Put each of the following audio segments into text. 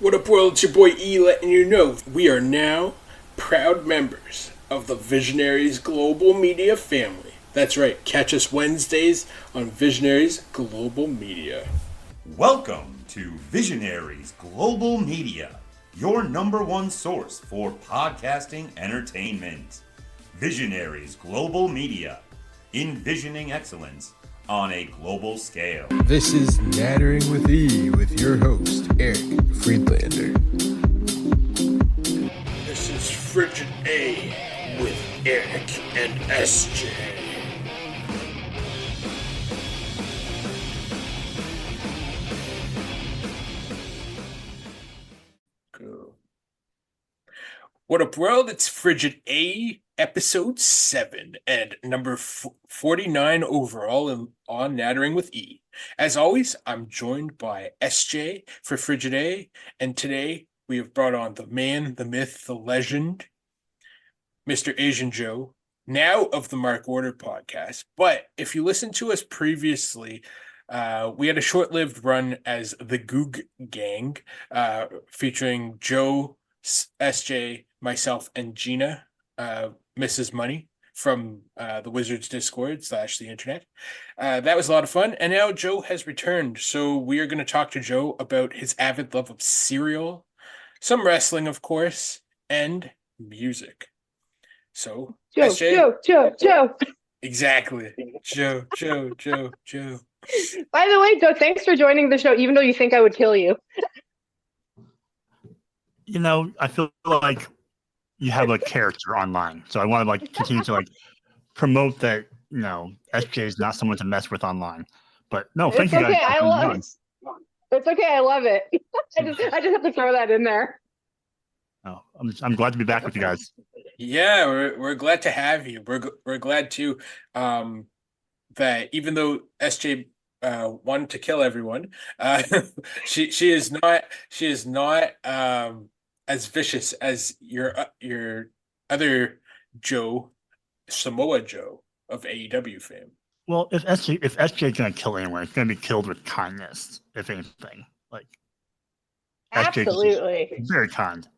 What up, world? It's your boy E letting you know we are now proud members of the Visionaries Global Media family. That's right, catch us Wednesdays on Visionaries Global Media. Welcome to Visionaries Global Media, your number one source for podcasting entertainment. Visionaries Global Media, envisioning excellence on a global scale. This is Nattering with E with your host, Eric Friedlander. This is Frigid A with Eric and SJ. Cool. What up, world? It's Frigid A, episode 7, and number 49 overall on Nattering with E. As always, I'm joined by SJ for Frigid A, and today we have brought on the man, the myth, the legend, Mr. Asian Joe, now of the Mark Order podcast. But if you listened to us previously, we had a short-lived run as the Goog Gang, featuring Joe, SJ, myself, and Gina, Mrs. Money from the Wizards Discord / the internet. That was a lot of fun. And now Joe has returned. So we are going to talk to Joe about his avid love of cereal, some wrestling, of course, and music. So, Joe, SJ? Joe. Exactly. Joe. By the way, Joe, thanks for joining the show, even though you think I would kill you. You know, I feel like you have a character online, so I want to continue to promote that. SJ is not someone to mess with online. But no, thank you guys. Okay. It's okay. I love it. I just have to throw that in there. Oh, I'm glad to be back with you guys. Yeah, we're glad to have you. We're glad to that even though SJ wanted to kill everyone, she is not as vicious as your other Joe, Samoa Joe of AEW fame. Well, if SJ is gonna kill anyone, it's gonna be killed with kindness, if anything. Absolutely. SJ is very kind.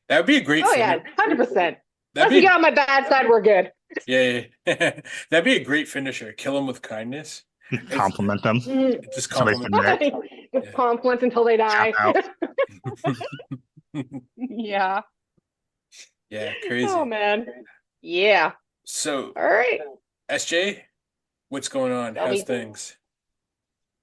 That would be a great. Oh yeah, 100%. Once you get on my bad side, we're good. Yeah. That'd be a great finisher. Kill them with kindness. Compliment them. Just compliment them. Just compliments until they die. Yeah. Yeah, crazy. Oh man. Yeah. So, all right, SJ, what's going on? How's things?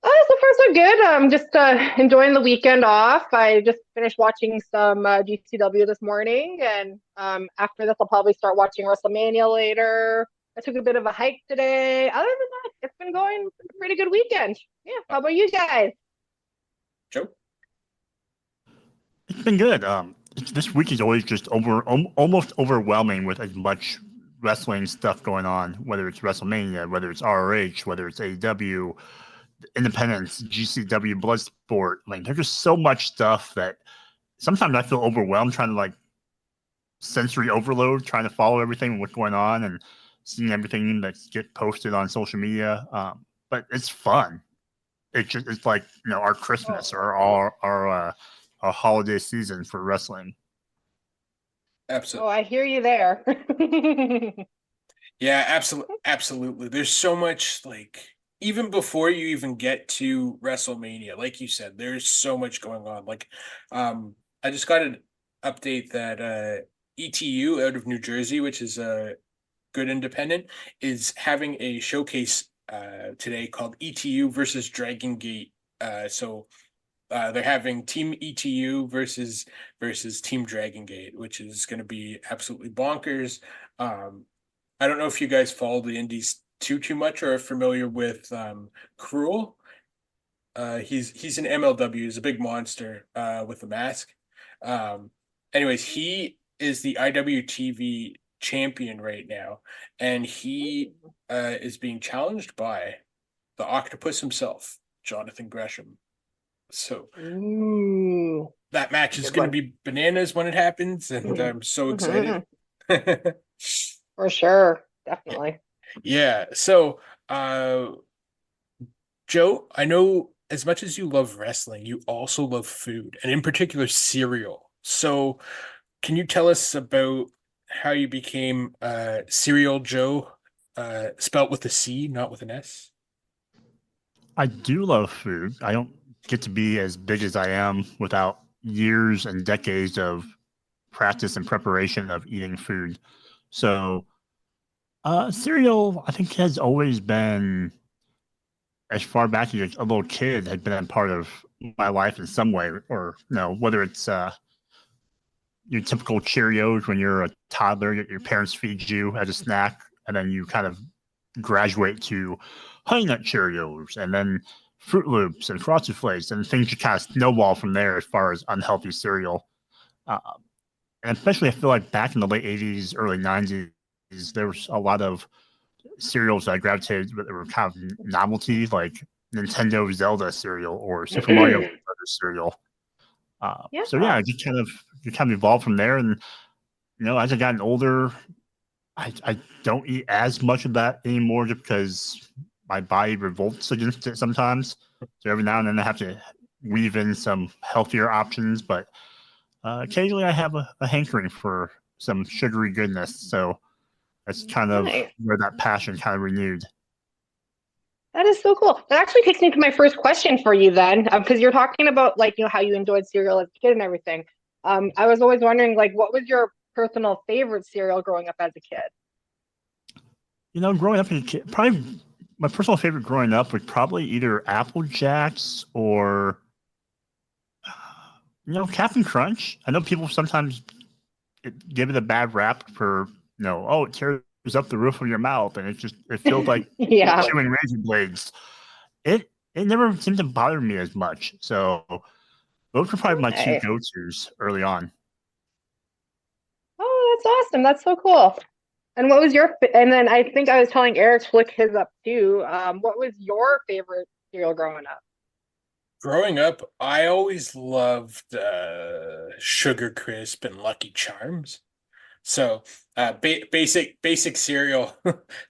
So far so good. Just enjoying the weekend off. I just finished watching some GCW this morning, and after this, I'll probably start watching WrestleMania later. I took a bit of a hike today. Other than that, it's been going a pretty good weekend. Yeah. How about you guys? Joe? It's been good. This week is always just almost overwhelming with as much wrestling stuff going on, whether it's WrestleMania, whether it's ROH, whether it's AEW, Independence, GCW, Bloodsport. There's just so much stuff that sometimes I feel overwhelmed trying to sensory overload, trying to follow everything, what's going on, and seeing everything that get posted on social media. But it's fun. It's our Christmas or our holiday season for wrestling. Absolutely. Oh, I hear you there. Yeah, absolutely. There's so much even before you even get to WrestleMania, like you said, there's so much going on. I just got an update that ETU out of New Jersey, which is a good independent, is having a showcase today called ETU versus Dragon Gate. So they're having Team ETU versus Team Dragon Gate, which is going to be absolutely bonkers. I don't know if you guys follow the indies too much or are familiar with Cruel. He's an MLW. He's a big monster with a mask. Anyways, he is the IWTV champion right now, and he is being challenged by the octopus himself, Jonathan Gresham. So that match is going to be bananas when it happens, and I'm so excited. For sure, definitely. Yeah. So, Joe, I know as much as you love wrestling, you also love food, and in particular cereal. So, can you tell us about how you became Cereal Joe, spelt with a C, not with an S? I do love food. I don't get to be as big as I am without years and decades of practice and preparation of eating food. So, cereal, I think, has always been, as far back as a little kid, had been a part of my life in some way, or whether it's your typical Cheerios when you're a toddler, your parents feed you as a snack, and then you kind of graduate to Honey Nut Cheerios, and then Fruit Loops and Frosted Flakes, and things just kind of snowball from there as far as unhealthy cereal. Uh, and especially, I feel like back in the late '80s, early '90s, there was a lot of cereals that I gravitated that were kind of novelty, like Nintendo Zelda cereal or Super Mario Brothers cereal. So yeah, Yeah. I just kind of evolved from there, and as I gotten older, I don't eat as much of that anymore just because my body revolts against it sometimes. So every now and then I have to weave in some healthier options, but occasionally I have a hankering for some sugary goodness. So that's kind of Nice. where that passion kind of renewed. That is so cool. That actually takes me to my first question for you then, because you're talking about like how you enjoyed cereal as a kid and everything. I was always wondering like what was your personal favorite cereal growing up as a kid? Growing up as a kid, probably my personal favorite growing up was probably either Apple Jacks or Captain Crunch. I know people sometimes give it a bad rap for oh, it tears up the roof of your mouth and it feels like Yeah. chewing razor blades. It never seemed to bother me as much. So those were probably my two Okay. go-tos early on. Oh, that's awesome. That's so cool. And what was and then I think I was telling Eric to look his up too. What was your favorite cereal growing up? Growing up, I always loved Sugar Crisp and Lucky Charms. So, basic cereal,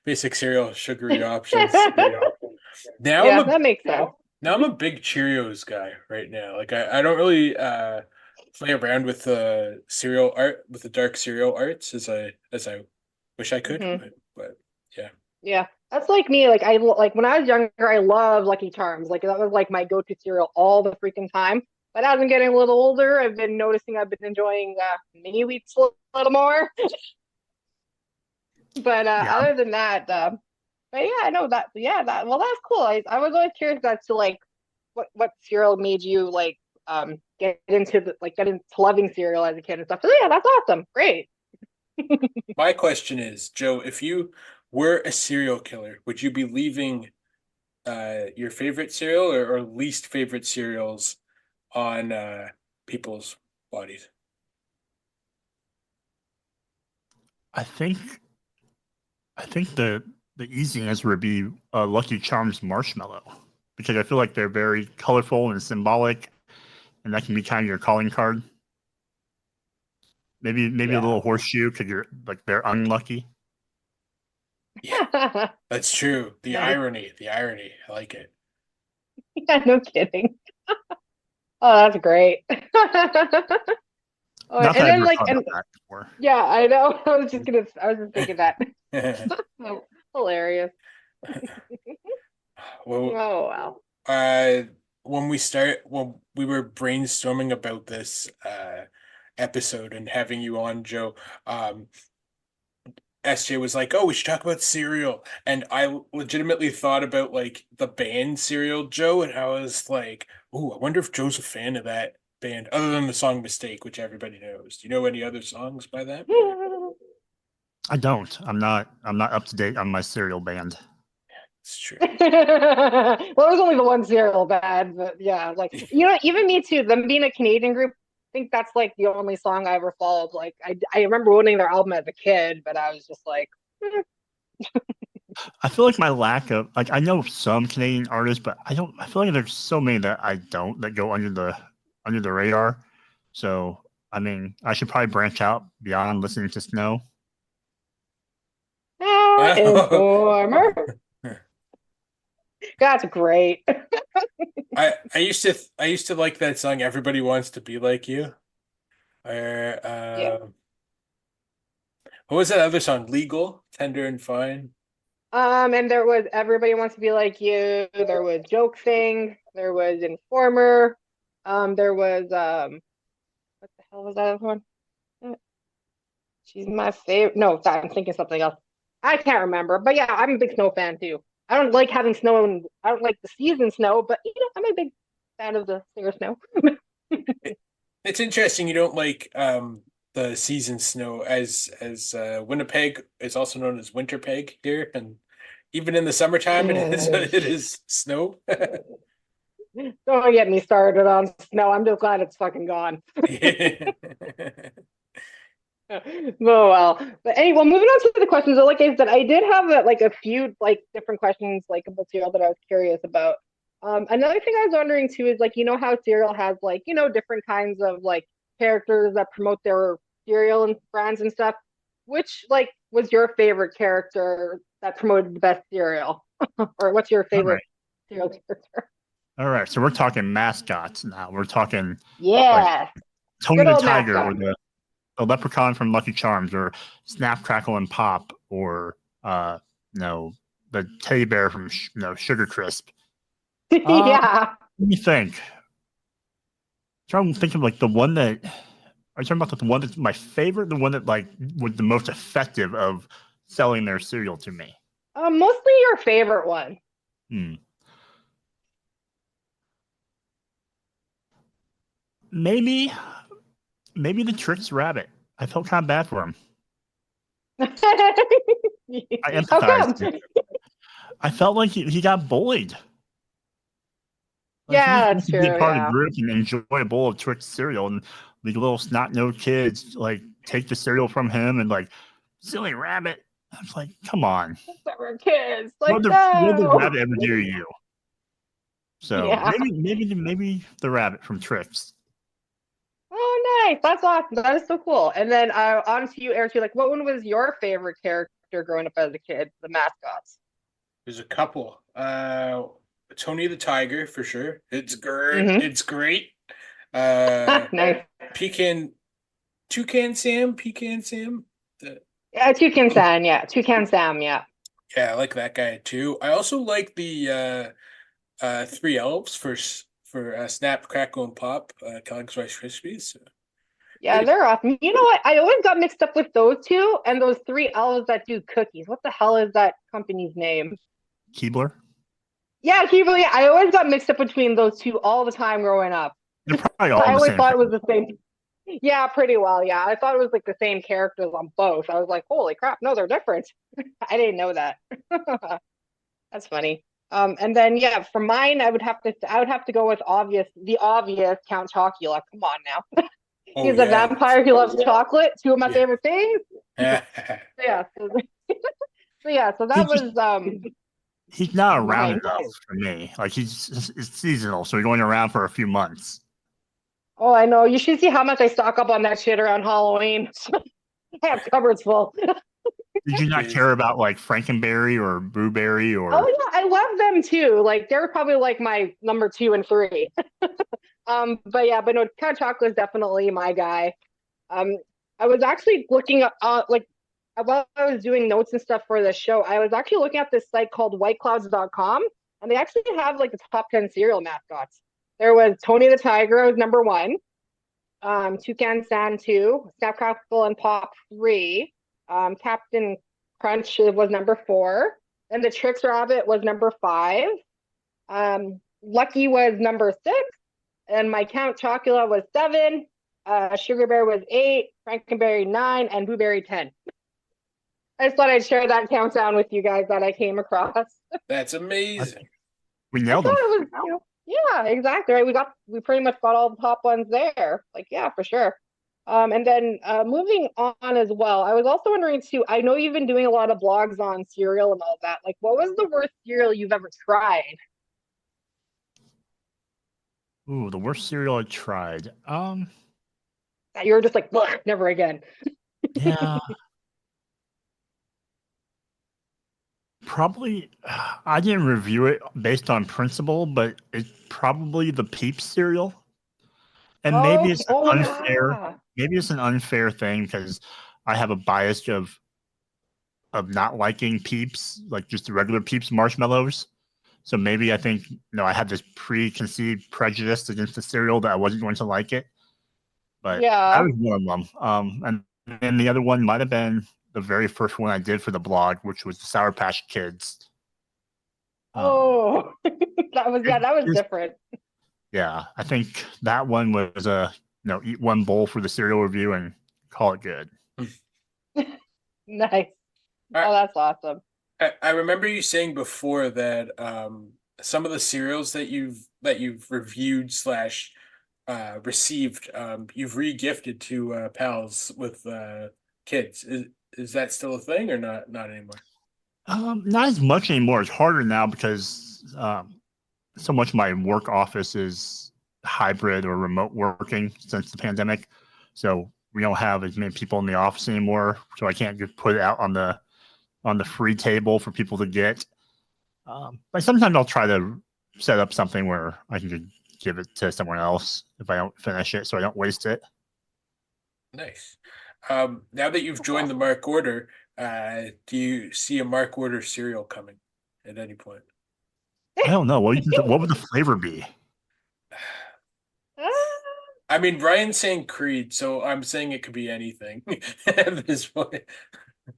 basic cereal, sugary options. Now I'm Yeah, a that makes sense. now I'm a big Cheerios guy right now. Like I don't really play around with the cereal art with the dark cereal arts as I wish I could, Hmm. but yeah. Yeah, that's like me. Like when I was younger, I loved Lucky Charms. Like that was like my go-to cereal all the freaking time. But as I'm getting a little older, I've been noticing I've been enjoying mini wheats a little more. But Yeah, other than that, but yeah, I know that. Yeah, that. Well, that's cool. I was always curious as to like what cereal made you like get into loving cereal as a kid and stuff. So yeah, that's awesome. Great. My question is, Joe, if you were a serial killer, would you be leaving your favorite cereal or least favorite cereals on people's bodies? I think the easy answer would be Lucky Charms marshmallow because I feel like they're very colorful and symbolic, and that can be kind of your calling card. Maybe a Yeah. little horseshoe because you're like they're unlucky. Yeah, that's true. The Nice. irony, the irony. I like it. Yeah, no kidding. Oh, that's great. Oh, Not that and I've then ever like thought and about that before. yeah, I know. I was just thinking that. Oh, hilarious. Well, Oh wow. uh, when we were brainstorming about this episode and having you on, Joe, SJ was like, "Oh, we should talk about cereal," and I legitimately thought about like the band Cereal Joe, and I was like, "Ooh, I wonder if Joe's a fan of that band, other than the song Mistake, which everybody knows. Do you know any other songs by that?" I don't. I'm not up to date on my cereal band. It's true. Well, it was only the one cereal bad, but yeah, like even me too. Them being a Canadian group, I think that's like the only song I ever followed. Like I remember owning their album as a kid, but I was just like, I feel like my lack of like I know some Canadian artists, but I don't. I feel like there's so many that I don't that go under the radar. So I mean, I should probably branch out beyond listening to Snow. ah, informer. That's great. I used to like that song "Everybody Wants to Be Like You." Or Yeah. what was that other song? "Legal," "Tender and Fine." And there was Everybody Wants to Be Like You. There was Joke Thing. There was Informer. There was what the hell was that other one? She's my favorite. No, sorry, I'm thinking something else. I can't remember. But yeah, I'm a big snow fan too. I don't like having snow and I don't like the season snow, but I'm a big fan of the singer snow. It's interesting you don't like the season snow as Winnipeg is also known as Winterpeg here, and even in the summertime it is snow. Don't get me started on snow. I'm just glad it's fucking gone. Yeah. Oh well, but anyway, well, moving on to the questions. Like I said, I did have a few different questions about cereal that I was curious about. Another thing I was wondering too is how cereal has different kinds of characters that promote their cereal and brands and stuff. Which was your favorite character that promoted the best cereal, or what's your All favorite right. cereal character? All right. So we're talking mascots now. We're talking like Yeah, Tony good the old Tiger mascot. or the leprechaun from Lucky Charms or Snap, Crackle, and Pop or the teddy bear from Sugar Crisp. Yeah. Let me think. Trying to think of the one that are you talking about the one that's my favorite, the one that was the most effective of selling their cereal to me. Mostly your favorite one. Hmm. Maybe the Trix Rabbit. I felt kind of bad for him. I How empathized. come? I felt like he got bullied. He was Yeah, supposed that's to be a true. part of the Yeah. group and enjoy a bowl of Trix cereal, and the little snot-nosed kids take the cereal from him and silly rabbit. I was like, come on. That were kids. What did the No. rabbit ever do to you? So Yeah. maybe the rabbit from Trix. Oh, nice. That's awesome. That is so cool. And then on to you, Eric. What one was your favorite character growing up as a kid? The mascots. There's a couple. Tony the Tiger for sure. It's great. Mm-hmm. It's great. Uh, Nice. Pecan, Pecan Sam. Yeah, Toucan Sam. Yeah, Toucan Sam. Yeah. Yeah, I like that guy too. I also like the three elves for Snap, Crackle, and Pop. Kellogg's Rice Krispies. So Yeah, pretty. they're awesome. You know what? I always got mixed up with those two and those three elves that do cookies. What the hell is that company's name? Keebler. Yeah, Kimberly. I always got mixed up between those two all the time growing up. They're probably I all the always same thought it thing. was the same. Yeah, pretty well. Yeah, I thought it was the same characters on both. I was like, holy crap, no, they're different. I didn't know that. That's funny. And then yeah, for mine, I would have to go with the obvious Count Chocula. Come on now. Oh He's a yeah. vampire. He loves chocolate. Two of my Yeah. favorite things. Yeah. So that He just was he's not around mine. enough for me. It's seasonal, so he's going around for a few months. Oh, I know. You should see how much I stock up on that shit around Halloween. I have cupboards full. Did you not care about Frankenberry or Blueberry or? Oh yeah, I love them too. They're probably my number 2 and 3. But yeah, but no, Count Chocula is definitely my guy. I was actually looking up while I was doing notes and stuff for the show, I was actually looking at this site called whiteclouds.com, and they actually have the top 10 cereal mascots. There was Tony the Tiger was number 1, Toucan Sam 2, Snap Crackle and Pop 3, Captain Crunch was number 4, and the Trix Rabbit was number 5. Lucky was number 6, and my Count Chocula was 7. Sugar Bear was 8, Frankenberry 9, and Blueberry 10. I just thought I'd share that countdown with you guys that I came across. That's amazing. We I nailed thought them. it was, yeah, exactly. Right. We pretty much got all the top ones there. Yeah, for sure. And then moving on as well, I was also wondering too, I know you've been doing a lot of blogs on cereal and all that. What was the worst cereal you've ever tried? Ooh, the worst cereal I tried. That you were just never again. Yeah. Probably, I didn't review it based on principle, but it's probably the Peeps cereal. And maybe Okay. it's Oh unfair. yeah. Maybe it's an unfair thing because I have a bias of not liking Peeps, like just the regular Peeps marshmallows. So maybe I think I had this preconceived prejudice against the cereal that I wasn't going to like it. But that Yeah. was one of them. And then the other one might have been the very first one I did for the blog, which was the Sour Patch Kids. Oh, that was It that was just different. Yeah, I think that one was a eat one bowl for the cereal review and call it good. Nice. I, Oh, that's awesome. I remember you saying before that some of the cereals that you've reviewed slash received you've re-gifted to pals with kids. Is that still a thing or not anymore? Not as much anymore. It's harder now because so much of my work office is hybrid or remote working since the pandemic. So we don't have as many people in the office anymore. So I can't just put it out on the free table for people to get. But sometimes I'll try to set up something where I can just give it to someone else if I don't finish it, so I don't waste it. Nice. Now that you've That's joined the awesome. Mark Order, do you see a Mark Order cereal coming at any point? I don't know. What would the flavor be? I mean, Ryan's saying Creed, so I'm saying it could be anything at this point.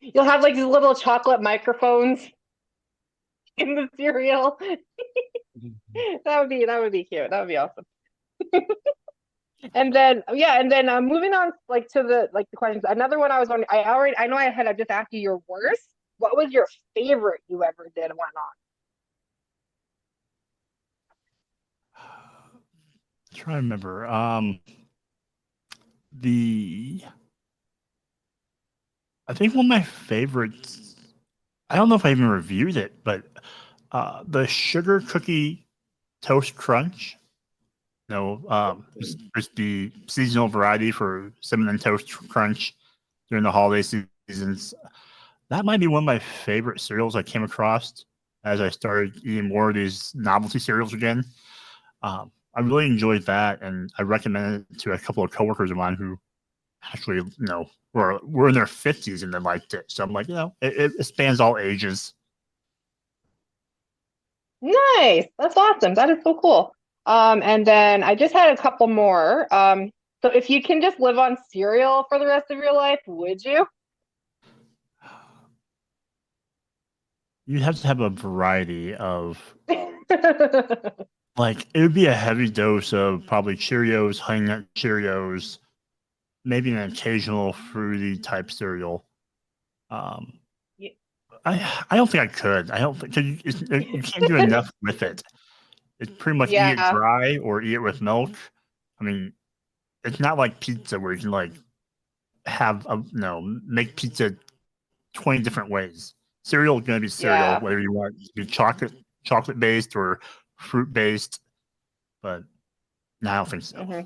You'll have like these little chocolate microphones in the cereal. That would be cute. That would be awesome. And then yeah, and then moving on like to the questions. Another one I was wondering. I know I just asked you your worst. What was your favorite you ever did and whatnot? Try to remember. The I think one of my favorites. I don't know if I even reviewed it, but the sugar cookie toast crunch. Just the seasonal variety for cinnamon toast crunch during the holiday seasons. That might be one of my favorite cereals I came across as I started eating more of these novelty cereals again. I really enjoyed that, and I recommended it to a couple of coworkers of mine who actually, were in their 50s and they liked it. So I'm like, it spans all ages. Nice. That's awesome. That is so cool. And then I just had a couple more. So if you can just live on cereal for the rest of your life, would you? You'd have to have a variety of, like, it would be a heavy dose of probably Cheerios, Honey Nut Cheerios, maybe an occasional fruity type cereal. Um, Ye- I don't think I could. I don't think 'cause you can't do enough with it. It's pretty much eat it Yeah, dry or eat it with milk. I mean, it's not like pizza where you can like make pizza 20 different ways. Cereal is going to be cereal, yeah. whether you want it to be chocolate based or fruit based. But no, I don't think so. hmm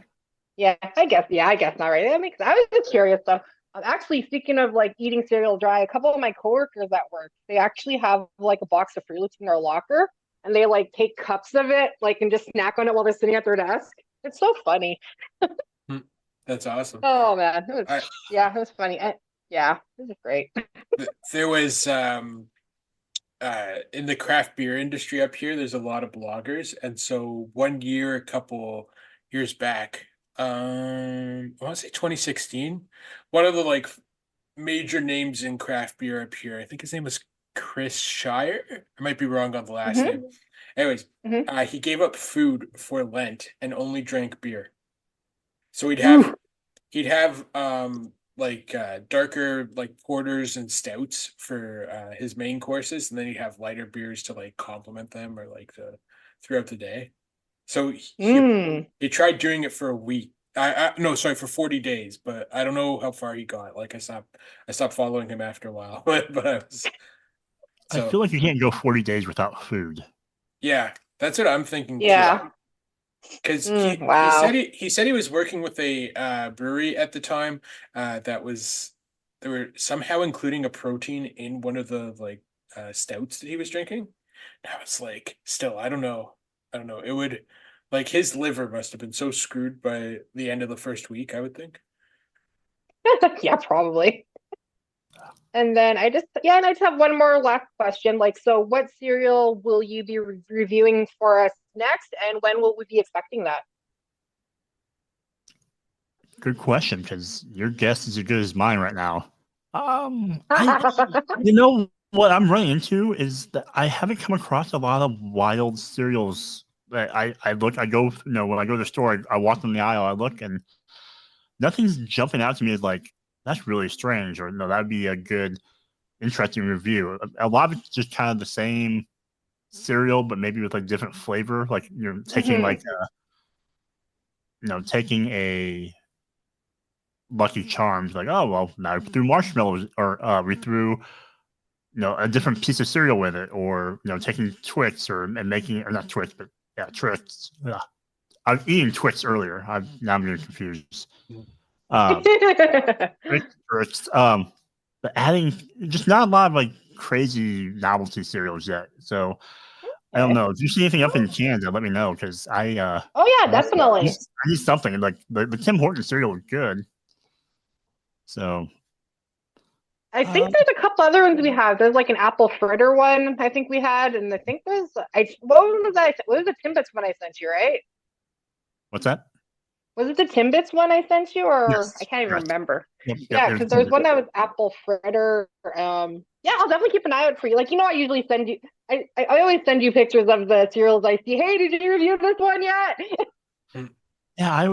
Yeah, I guess. Yeah, I guess not right. That makes. I was just curious though. Actually, speaking of like eating cereal dry, a couple of my coworkers at work, they actually have like a box of Fruit Loops in their locker, and they like take cups of it, like and just snack on it while they're sitting at their desk. It's so funny. Hmm. That's awesome. Oh man, it was I yeah, it was funny. Yeah, it was great. there was in the craft beer industry up here, there's a lot of bloggers, and so one year, a couple years back, I want to say 2016, one of the like major names in craft beer up here, I think his name was Chris Shire. I might be wrong on the last name. hmm Anyways, hmm he gave up food for Lent and only drank beer. So Ooh, he'd have like darker like porters and stouts for his main courses, and then he'd have lighter beers to like complement them or like throughout the day. So mm. he tried doing it for a week. I no, sorry, for 40 days, but I don't know how far he got. Like I stopped following him after a while. But I was I so feel like you can't go 40 days without food. yeah, that's what I'm thinking too. Yeah. Because he said Wow. he was working with a brewery at the time that was they were somehow including a protein in one of the like stouts that he was drinking. Now it's like, still, I don't know. I don't know. It would, like, his liver must have been so screwed by the end of the first week, I would think. Yeah, probably. And then and I just have one more last question. Like, so what cereal will you be reviewing for us next, and when will we be expecting that? Good question, because your guess is as good as mine right now. I You know what I'm running into is that I haven't come across a lot of wild cereals. That I go, when I go to the store, I walk in the aisle, I look, and nothing's jumping out to me as like that's really strange, or no, that'd be a good, interesting review. A lot of it's just kind of the same cereal, but maybe with like different flavor. Like you're taking Mhm. like taking a Lucky Charms, like, oh well, now we threw marshmallows, or we threw a different piece of cereal with it, or taking Twix and making, or not Twix, but yeah, Twix. Yeah. I was eating Twix earlier. Now I'm getting confused. Um, Twix, but adding just not a lot of like crazy novelty cereals yet. So I don't Okay. know. If you see anything up in Canada, let me know, because Oh yeah, definitely. I need something. Like the Tim Hortons cereal is good. So I think uh, there's a couple other ones we have. There's like an apple fritter one I think we had, and I think there's what was that? What was the Timbits one I sent you, right? what's that? Was it the Timbits one I sent you, or I Yes, can't even correct. remember? Yep. Yeah, There's because there's one that was apple fritter. Yeah, I'll definitely keep an eye out for you. Like, I usually send you. I always send you pictures of the cereals I see. Hey, did you review this one yet? Yeah, I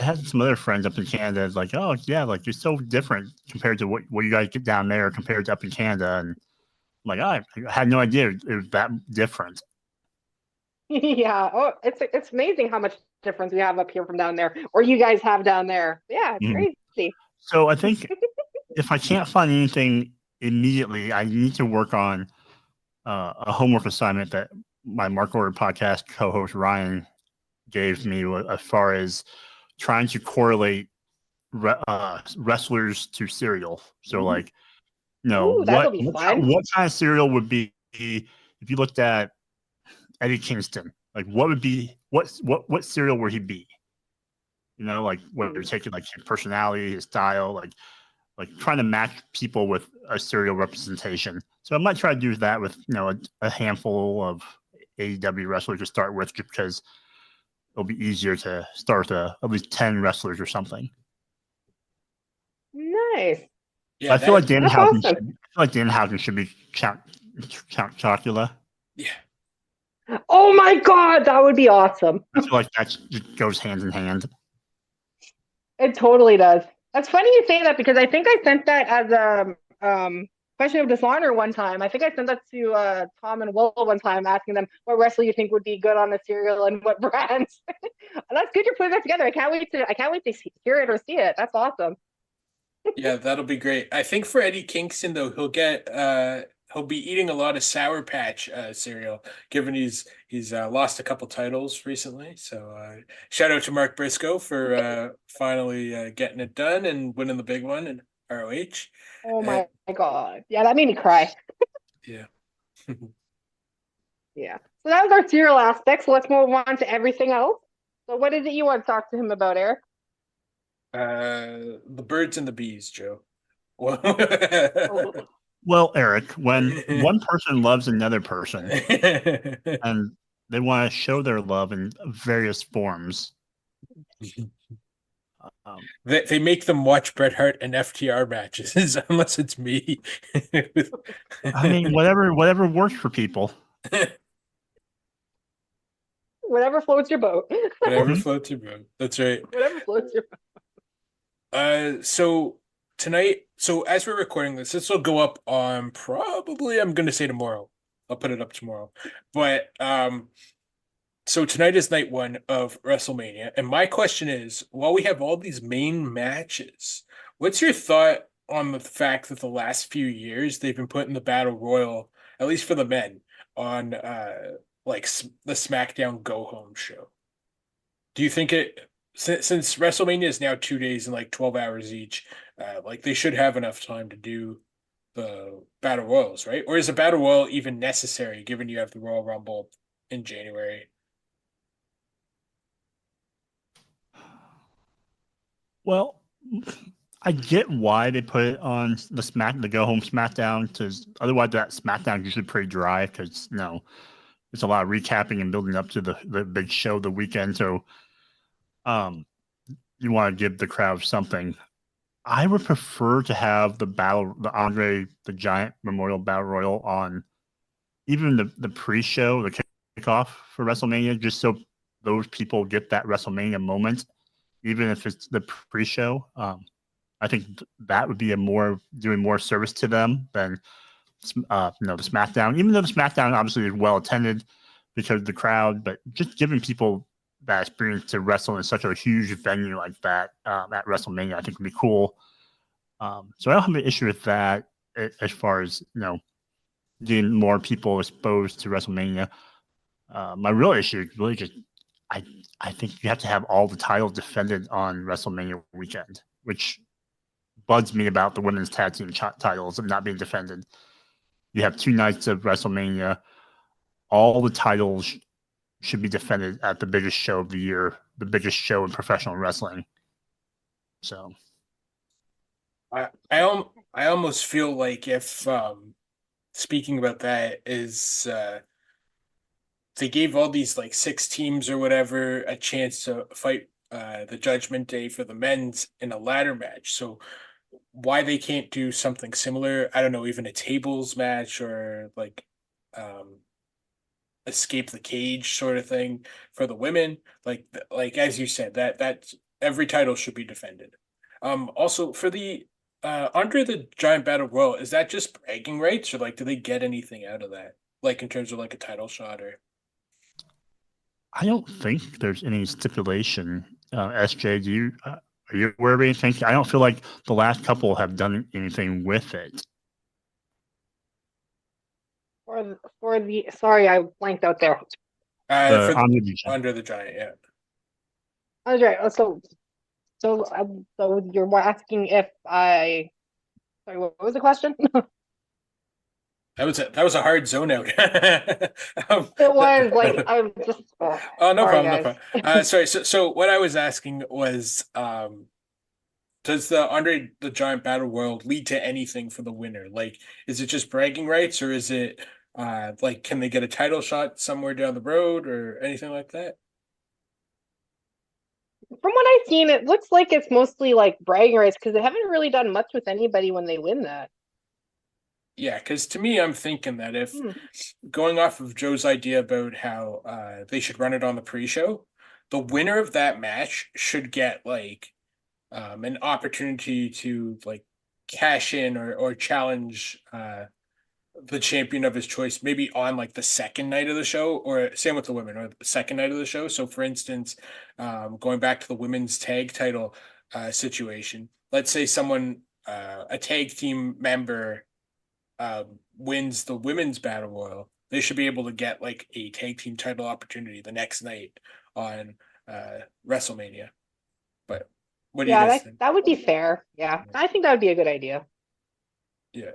had some other friends up in Canada, like, oh yeah, like you're so different compared to what you guys get down there compared to up in Canada, and I'm like, I had no idea it was that different. Yeah. Oh, it's amazing how much difference we have up here from down there, or you guys have down there. Yeah, it's Mhm. crazy. So I think if I can't find anything immediately, I need to work on a homework assignment that my Mark Order podcast co-host Ryan gave me, as far as trying to correlate wrestlers to cereal. So like, Ooh, that'll be fun. what kind of cereal would be if you looked at Eddie Kingston? Like, what would be what cereal would he be? Like what you're taking, like his personality, his style, like trying to match people with a cereal representation. So I might try to do that with a handful of AEW wrestlers to start with, just because it'll be easier to start at least 10 wrestlers or something. Nice. Yeah, I feel like That's awesome. Danhausen should be Count Chocula. yeah. Oh my God, that would be awesome. I feel like that just goes hand in hand. It totally does. That's funny you say that because I think I sent that as a question of dishonor one time. I think I sent that to Tom and Will one time, asking them what wrestler you think would be good on the cereal and what brands. That's good you're putting that together. I can't wait to hear it or see it. That's awesome. Yeah, that'll be great. I think for Eddie Kingston though, he'll be eating a lot of Sour Patch cereal, given he's lost a couple titles recently. So shout out to Mark Briscoe for finally getting it done and winning the big one in ROH. Oh Uh, my God. Yeah, that made me cry. yeah. Yeah. So that was our cereal aspect. So let's move on to everything else. So what is it you want to talk to him about, Eric? The birds and the bees, Joe. Well, Well, Eric, when one person loves another person and they want to show their love in various forms, um, they make them watch Bret Hart and FTR matches, unless it's me. I mean, whatever works for people. Whatever floats your boat. Whatever Mhm. floats your boat. That's right. Whatever floats your boat. So tonight, so as we're recording this will go up on probably, I'm gonna say tomorrow. I'll put it up tomorrow. But so tonight is night one of WrestleMania, and my question is, while we have all these main matches, what's your thought on the fact that the last few years they've been putting the Battle Royal, at least for the men, on like the SmackDown Go Home show? Do you think since WrestleMania is now 2 days and like 12 hours each, like they should have enough time to do the Battle Royals, right? Or is a Battle Royal even necessary given you have the Royal Rumble in January? Well, I get why they put it on the go home SmackDown, because otherwise that SmackDown is usually pretty dry, because it's a lot of recapping and building up to the big show the weekend. So um you want to give the crowd something. I would prefer to have the Andre the Giant Memorial Battle Royal on even the pre-show, the kickoff for WrestleMania, just so those people get that WrestleMania moment, even if it's the pre-show. I think that would be doing more service to them than the SmackDown. Even though the SmackDown obviously is well attended because of the crowd, but just giving people that experience to wrestle in such a huge venue like that at WrestleMania, I think would be cool. So I don't have an issue with that as far as getting more people exposed to WrestleMania. My real issue is really just I I think you have to have all the titles defended on WrestleMania weekend, which bugs me about the women's tag team titles of not being defended. You have 2 nights of WrestleMania. All the titles should be defended at the biggest show of the year, the biggest show in professional wrestling. So I almost feel like if speaking about that is they gave all these like 6 teams or whatever a chance to fight the Judgment Day for the men's in a ladder match. So why they can't do something similar? I don't know, even a tables match or like um escape the cage sort of thing for the women. Like as you said, that every title should be defended. Also for the under the Giant Battle Royal, is that just bragging rights or like do they get anything out of that? Like in terms of like a title shot or I don't think there's any stipulation. SJ, are you aware of anything? I don't feel like the last couple have done anything with it. For the sorry, I blanked out there. The for the Omni Legion. under the Giant, yeah. Okay, so you're asking if I sorry, what was the question? That was a hard zone out. It was like I'm just Oh, no sorry problem, no guys. problem. Sorry. So what I was asking was, does the Andre the Giant Battle Royal lead to anything for the winner? Like, is it just bragging rights, or is it, like, can they get a title shot somewhere down the road, or anything like that? From what I've seen, it looks like it's mostly like bragging rights because they haven't really done much with anybody when they win that. Yeah, because to me, I'm thinking that if Hmm. going off of Joe's idea about how they should run it on the pre-show, the winner of that match should get like an opportunity to like cash in or challenge the champion of his choice, maybe on like the second night of the show, or same with the women, or the second night of the show. So, for instance, going back to the women's tag title situation, let's say someone, a tag team member, wins the women's battle royal, they should be able to get like a tag team title opportunity the next night on WrestleMania. But what do you Yeah, guys that think? that would be fair. Yeah, I think that would be a good idea. Yeah.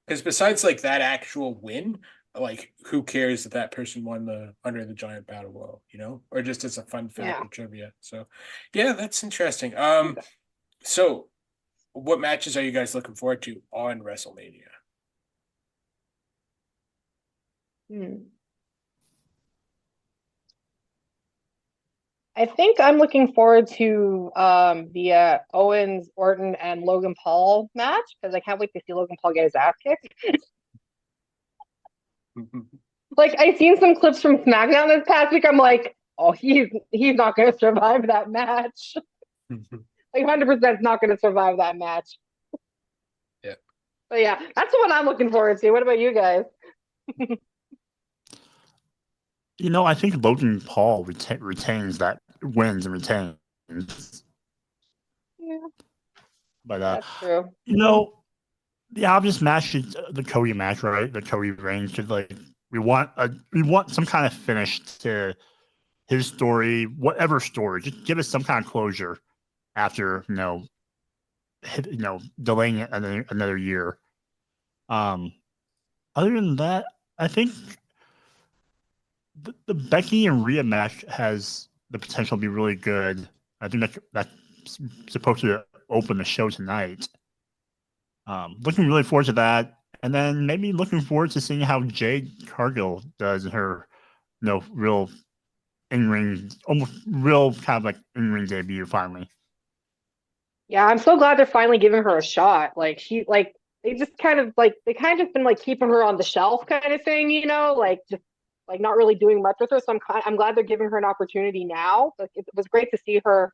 Because besides like that actual win, like who cares that that person won the Under the Giant Battle Royal, or just as a fun fact Yeah. or trivia. So, yeah, that's interesting. So what matches are you guys looking forward to on WrestleMania? Hmm. I think I'm looking forward to the Owens, Orton, and Logan Paul match because I can't wait to see Logan Paul get his ass kicked. Like I've seen some clips from SmackDown this past week. I'm like, oh, he's not going to survive that match. Like 100% not going to survive that match. Yeah. But yeah, that's what I'm looking forward to. What about you guys? I think Logan Paul retains that wins and retains. Yeah, But that's true. the obvious match is the Cody match, right? The Cody Reigns. Because like we want some kind of finish to his story, whatever story. Just give us some kind of closure after delaying it another year. Other than that, I think the Becky and Rhea match has the potential to be really good. I think that's supposed to open the show tonight. Looking really forward to that, and then maybe looking forward to seeing how Jade Cargill does in her, real in-ring, almost real kind of like in-ring debut finally. Yeah, I'm so glad they're finally giving her a shot. Like they just kind of like they kind of been like keeping her on the shelf kind of thing, like just like not really doing much with her. So I'm glad they're giving her an opportunity now. Like it was great to see her,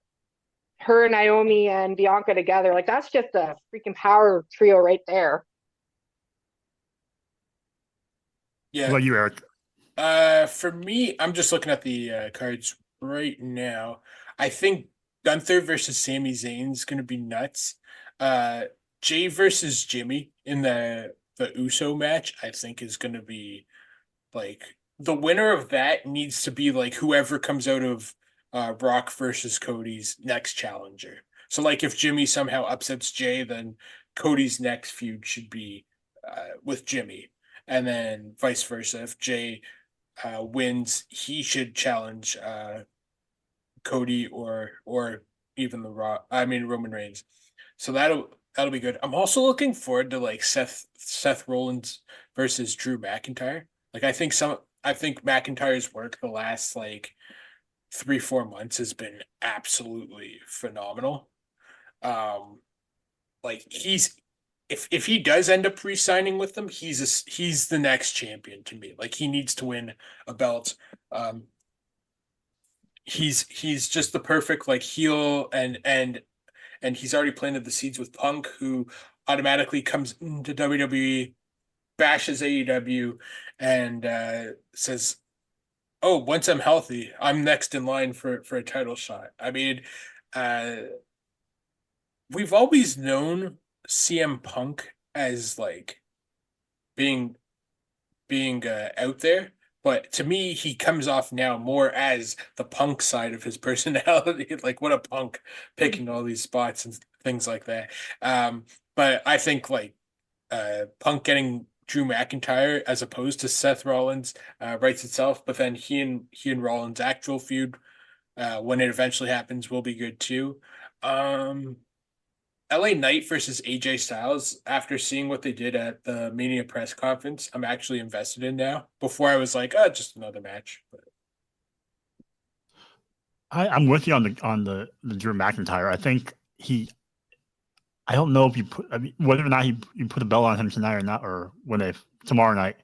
Naomi and Bianca together. Like that's just a freaking power trio right there. What Yeah. about you, Eric? For me, I'm just looking at the cards right now. I think Gunther versus Sami Zayn is going to be nuts. Uh, Jay versus Jimmy in the Uso match, I think is going to be like the winner of that needs to be like whoever comes out of Rock versus Cody's next challenger. So like if Jimmy somehow upsets Jay, then Cody's next feud should be with Jimmy, and then vice versa. If Jay wins, he should challenge Cody or even the Rock. I mean Roman Reigns. So that'll be good. I'm also looking forward to like Seth Rollins versus Drew McIntyre. Like I think McIntyre's work the last like 3-4 months has been absolutely phenomenal. Um, like if he does end up re-signing with them, he's the next champion to me. Like he needs to win a belt. Um, he's just the perfect like heel and he's already planted the seeds with Punk, who automatically comes into WWE, bashes AEW, and says, "Oh, once I'm healthy, I'm next in line for a title shot." I mean, uh, we've always known CM Punk as like being out there. But to me, he comes off now more as the punk side of his personality. Like, what a punk picking all these spots and things like that. Um, but I think like Punk getting Drew McIntyre as opposed to Seth Rollins writes itself. But then he and Rollins' actual feud when it eventually happens will be good too. Um, LA Knight versus AJ Styles, after seeing what they did at the Mania press conference, I'm actually invested in now. Before I was like, oh, just another match. But I'm with you on the Drew McIntyre. I think I don't know if whether or not you put a belt on him tonight or not, or when they tomorrow night.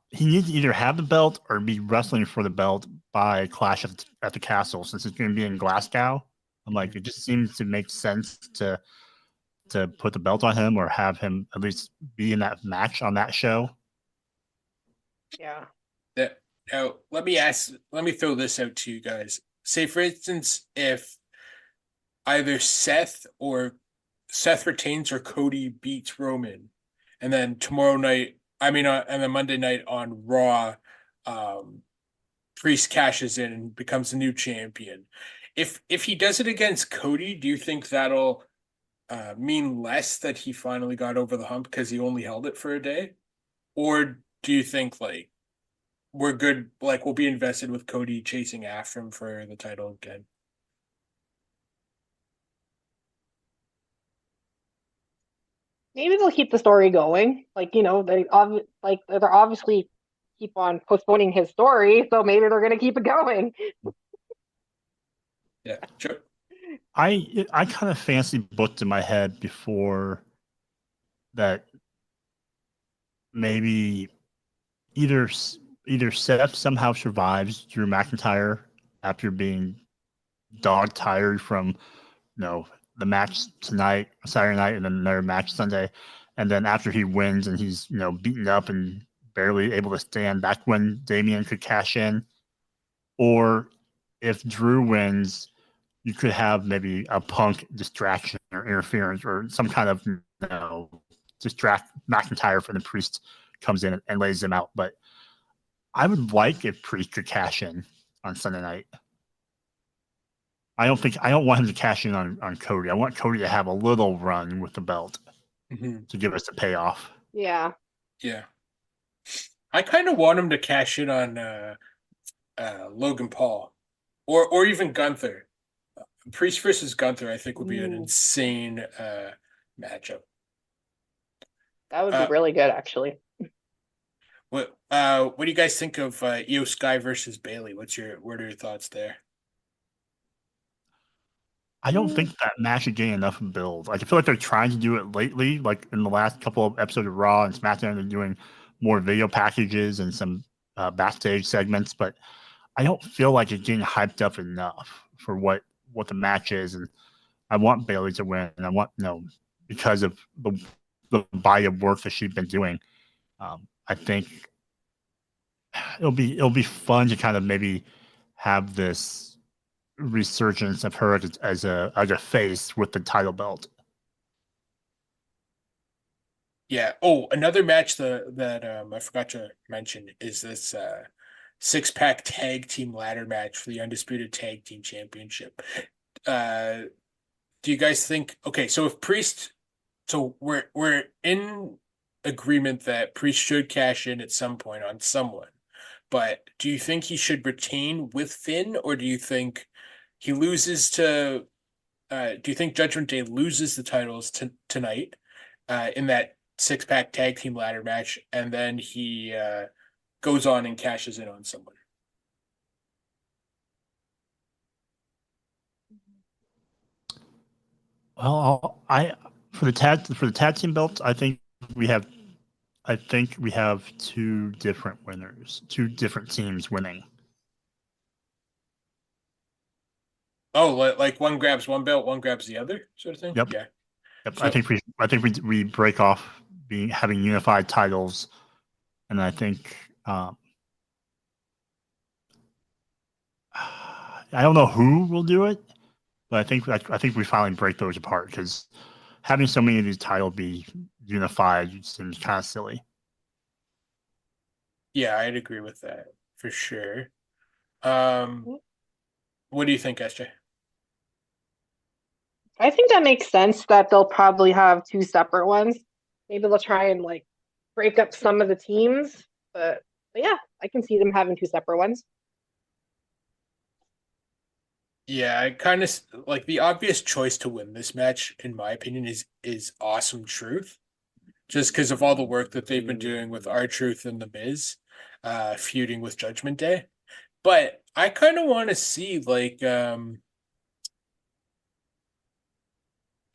He needs to either have the belt or be wrestling for the belt by Clash at the Castle, since it's going to be in Glasgow. I'm like, it just seems to make sense to put the belt on him or have him at least be in that match on that show. Yeah. that now let me throw this out to you guys. Say for instance, if either Seth retains or Cody beats Roman, and then tomorrow night, and then Monday night on Raw, um, Priest cashes in and becomes the new champion. If he does it against Cody, do you think that'll mean less that he finally got over the hump because he only held it for a day? Or do you think like we're good, like we'll be invested with Cody chasing after him for the title again? Maybe they'll keep the story going. They're obviously keep on postponing his story, so maybe they're gonna keep it going. Yeah, sure. I kind of fancy booked in my head before that maybe either either Seth somehow survives Drew McIntyre after being dog tired from the match tonight, Saturday night, and then another match Sunday, and then after he wins and he's beaten up and barely able to stand, that's when Damian could cash in. Or if Drew wins, you could have maybe a Punk distraction or interference or some kind of distract McIntyre from the Priest comes in and lays him out. But I would like if Priest could cash in on Sunday night. I don't want him to cash in on Cody. I want Cody to have a little run with the belt Mhm. to give us a payoff. Yeah. Yeah. I kind of want him to cash in on Logan Paul or even Gunther. Priest versus Gunther, I think, would be an Ooh, insane matchup. that would be Uh, really good, actually. what do you guys think of Io Sky versus Bailey? What are your thoughts there? I don't Mm, think that match is getting enough build. Like I feel like they're trying to do it lately, like in the last couple of episodes of Raw and SmackDown, they're doing more video packages and some backstage segments, but I don't feel like it's getting hyped up enough for what the match is. And I want Bailey to win, and I want because of the body of work that she's been doing. I think it'll be fun to kind of maybe have this resurgence of her as a face with the title belt. Yeah. Oh, another match that I forgot to mention is this six-pack tag team ladder match for the undisputed tag team championship. Uh, do you guys think? Okay, so if Priest, so we're in agreement that Priest should cash in at some point on someone, but do you think he should retain with Finn, or do you think he loses to? Do you think Judgment Day loses the titles tonight in that six-pack tag team ladder match, and then he goes on and cashes in on someone? Well, I for the tag team belts, we have I think we have two different winners, two different teams winning. Oh, like one grabs one belt, one grabs the other, sort of thing. Yep, Yeah. yep. So I think we break off being having unified titles, and I think I don't know who will do it, but I think we finally break those apart because having so many of these titles be unified seems kind of silly. yeah, I'd agree with that for sure. Um, what do you think, SJ? I think that makes sense that they'll probably have two separate ones. Maybe they'll try and like break up some of the teams, but yeah, I can see them having two separate ones. Yeah, I kind of like the obvious choice to win this match, in my opinion, is Awesome Truth, just because of all the work that they've been doing with R Truth and The Miz, feuding with Judgment Day. But I kind of want to see like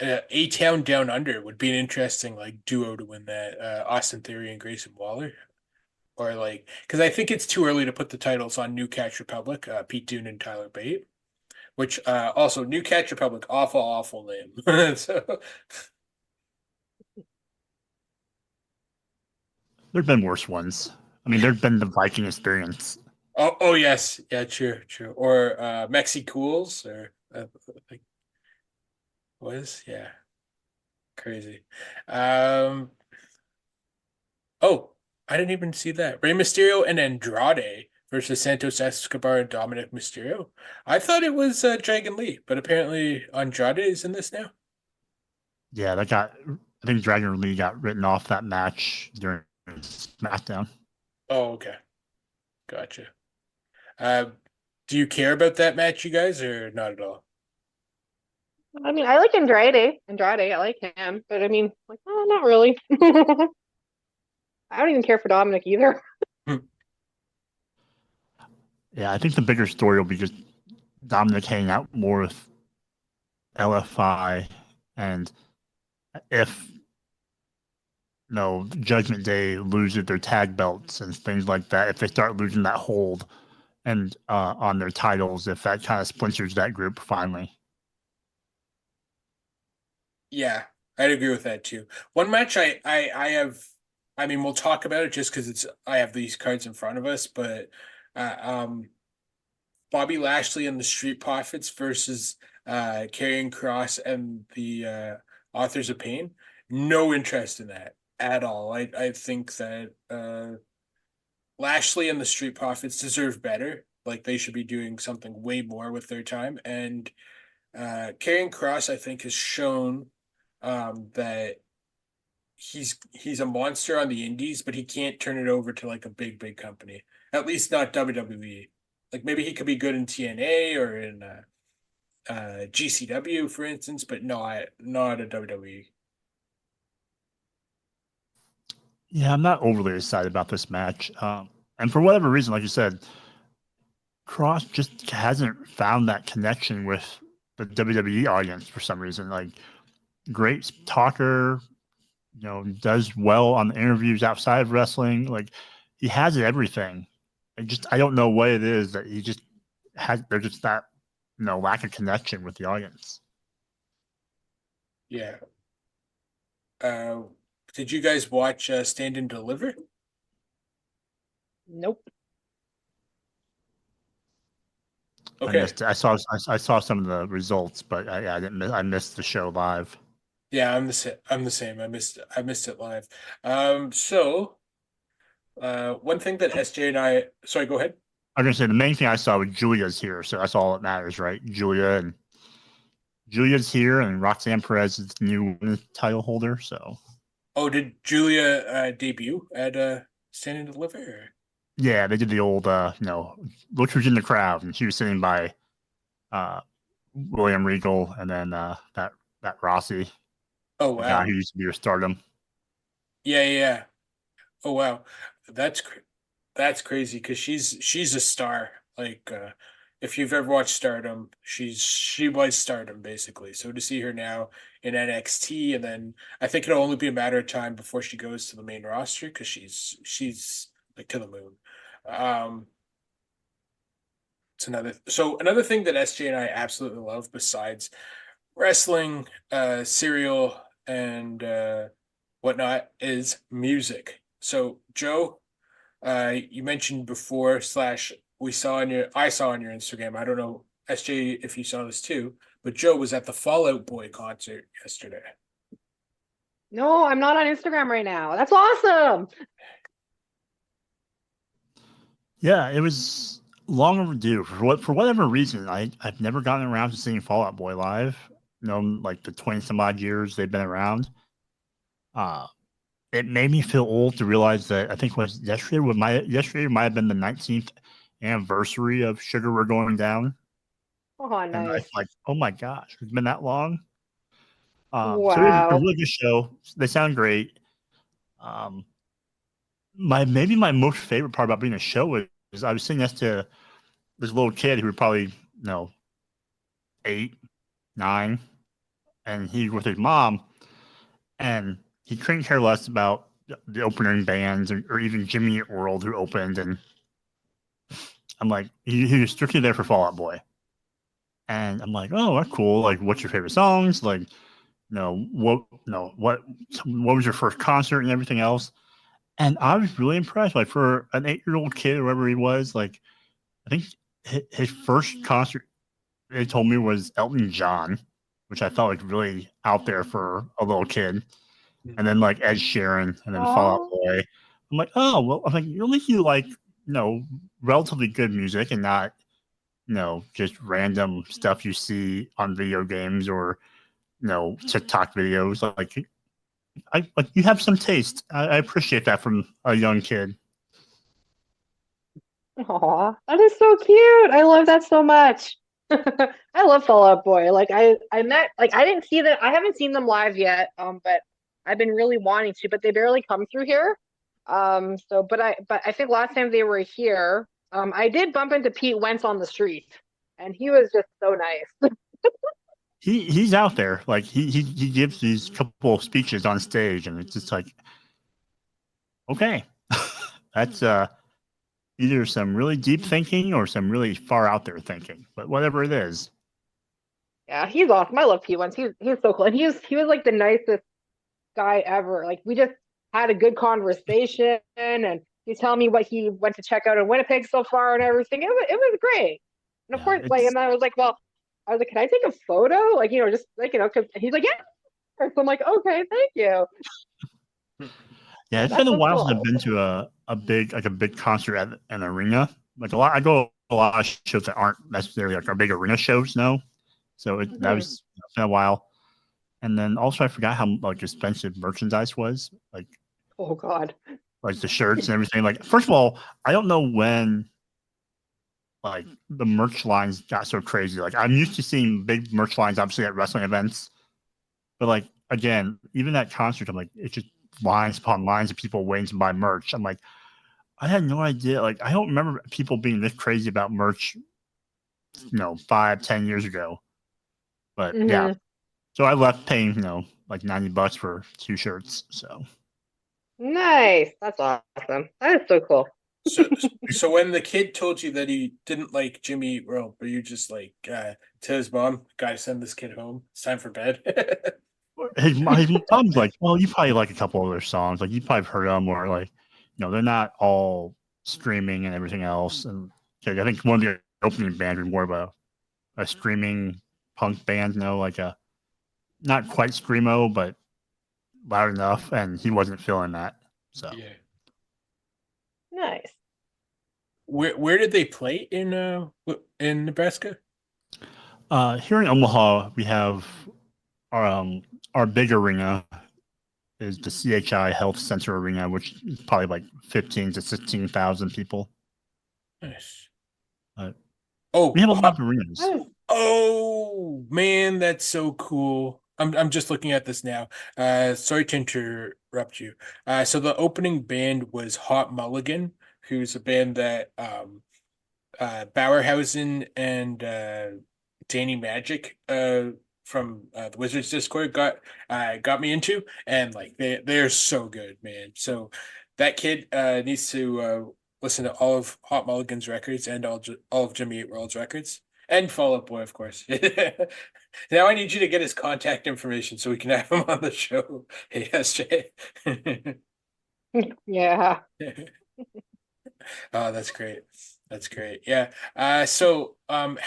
A Town Down Under would be an interesting like duo to win that. Austin Theory and Grayson Waller, or like because I think it's too early to put the titles on New Catch Republic, Pete Dunne and Tyler Bate. Which also New Catch Republic, awful name. So There've been worse ones. I mean, there've been the Viking experience. oh yes, yeah, true. Or Mexi Cools or like was yeah, crazy. Um oh, I didn't even see that. Rey Mysterio and Andrade versus Santos Escobar and Dominic Mysterio. I thought it was Dragon Lee, but apparently Andrade is in this now. Yeah, that got. I think Dragon Lee got written off that match during SmackDown. Oh, okay. Gotcha. Uh do you care about that match, you guys, or not at all? I mean, I like Andrade. Andrade, I like him, but I mean, like, oh, not really. I don't even care for Dominic either. Yeah, I think the bigger story will be just Dominic hanging out more with LFI, and if Judgment Day loses their tag belts and things like that, if they start losing that hold and on their titles, if that kind of splinters that group finally. Yeah, I'd agree with that too. One match I have, I mean, we'll talk about it just because it's I have these cards in front of us, but uh, um, Bobby Lashley and the Street Profits versus Karrion Cross and the Authors of Pain. No interest in that at all. I think that Lashley and the Street Profits deserve better. Like they should be doing something way more with their time. And Karrion Cross, I think, has shown that he's a monster on the indies, but he can't turn it over to like a big company. At least not WWE. Like maybe he could be good in TNA or in GCW, for instance, but not a WWE. Yeah, I'm not overly excited about this match. And for whatever reason, like you said, Cross just hasn't found that connection with the WWE audience for some reason. Like, great talker, does well on the interviews outside of wrestling. Like, he has everything. I don't know what it is that he just has. There's just that, lack of connection with the audience. Yeah. Uh, did you guys watch Stand and Deliver? Nope. I Okay. missed it. I saw some of the results, but I didn't. I missed the show live. Yeah, I'm the same. I missed it live. So one thing that SJ and I, sorry, go ahead. I'm gonna say the main thing I saw was Julia's here, so that's all that matters, right? Julia's here, and Roxanne Perez is the new women's title holder. So Oh, did Julia debut at Stand and Deliver? Or? yeah, they did the old, look who's in the crowd, and she was sitting by uh, William Regal, and then that Oh Rossi, the guy wow. who used to be with Stardom. Yeah. Oh wow. That's that's crazy because she's a star. Like if you've ever watched Stardom, she was Stardom basically. So to see her now in NXT, and then I think it'll only be a matter of time before she goes to the main roster because she's like to the moon. Um, it's another thing that SJ and I absolutely love besides wrestling, cereal, and whatnot is music. So Joe, you mentioned before slash we saw on your I saw on your Instagram. I don't know SJ if you saw this too, but Joe was at the Fallout Boy concert yesterday. No, I'm not on Instagram right now. That's awesome. Yeah, it was long overdue. For whatever reason, I've never gotten around to seeing Fall Out Boy live. Like the 20 some odd years they've been around. Uh, it made me feel old to realize that I think was yesterday might have been the 19th anniversary of Sugar We're Going Down. Oh, And I was nice. like, oh my gosh, it's been that long. So it was a Wow. really good show. They sound great. Um, my most favorite part about being a show is I was sitting next to this little kid who was probably 8, 9, and he was with his mom, and he couldn't care less about the opening bands or even Jimmy Eat World who opened, and I'm like, he was strictly there for Fall Out Boy, and I'm like, oh, that's cool. Like, what's your favorite songs? Like, what was your first concert and everything else? And I was really impressed. Like for an 8-year-old kid, or whoever he was, like I think his first concert they told me was Elton John, which I thought was really out there for a little kid. And then like Ed Sheeran, and then Fall Out Oh, Boy. I'm like, oh well. I'm like, at least you like relatively good music and not just random stuff you see on video games or TikTok videos. Like like you have some taste. I appreciate that from a young kid. aw, that is so cute. I love that so much. I love Fall Out Boy. I met like I didn't see that I haven't seen them live yet. But I've been really wanting to, but they barely come through here. But I think last time they were here, I did bump into Pete Wentz on the street, and he was just so nice. He's out there. Like he gives these couple of speeches on stage, and it's just like, okay, that's either some really deep thinking or some really far out there thinking. But whatever it is, Yeah, he's awesome. I love Pete Wentz. He's so cool, and he was like the nicest guy ever. Like we just had a good conversation, and he's telling me what he went to check out in Winnipeg so far and everything. It was great. And of yeah, course, like, it's and I was like, well, I was like, can I take a photo? Like, just like, cause he's like, yeah. So I'm like, okay, thank you. yeah, Yeah, it's been that's a so while since I've cool. been to a big concert at an arena. Like a lot, I go to a lot of shows that aren't necessarily like our big arena shows. No, so that Mhm. was it's been a while. And then also I forgot how like expensive merchandise was, Oh God. like the shirts and everything. Like first of all, I don't know when like the merch lines got so crazy. Like I'm used to seeing big merch lines obviously at wrestling events, but like again, even at concerts, I'm like it's just lines upon lines of people waiting to buy merch. I'm like, I had no idea. Like I don't remember people being this crazy about merch, 5-10 years ago. But yeah, Hmm. so I left paying, like $90 for 2 shirts. So Nice. That's awesome. That is so cool. So, so when the kid told you that he didn't like Jimmy Eat World, were you just like to his mom, "Gotta send this kid home. It's time for bed." his mom's like, well, you probably like a couple of their songs. Like you probably heard them, or like, they're not all streaming and everything else. And I think one of the opening bands was more of a screaming punk band, like a not quite screamo, but loud enough. And he wasn't feeling that. So Yeah. Nice. Where did they play in Nebraska? here in Omaha, we have our big arena is the CHI Health Center Arena, which is probably like 15 to 16,000 people. Nice. Uh, we Oh, have a lot of arenas. oh man, that's so cool. I'm just looking at this now. Sorry to interrupt you. So the opening band was Hot Mulligan, who's a band that Bauerhausen and Danny Magic from the Wizards Discord got me into, and like they're so good, man. So that kid needs to listen to all of Hot Mulligan's records and all of Jimmy Eat World's records and Fall Out Boy, of course. Now I need you to get his contact information so we can have him on the show. Hey, SJ. Yeah. Oh, that's great. That's great. Yeah. How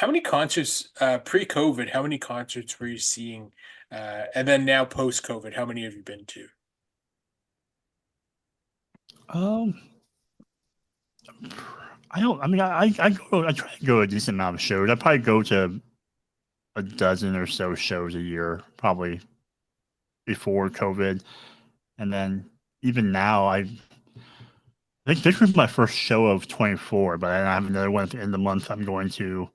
many concerts pre-COVID, how many concerts were you seeing? And then now post-COVID, how many have you been to? Um, I don't. I mean, I go. I try to go a decent amount of shows. I probably go to a dozen or so shows a year, probably before COVID, and then even now, I think this was my first show of 24, but I have another one at the end of the month I'm going to,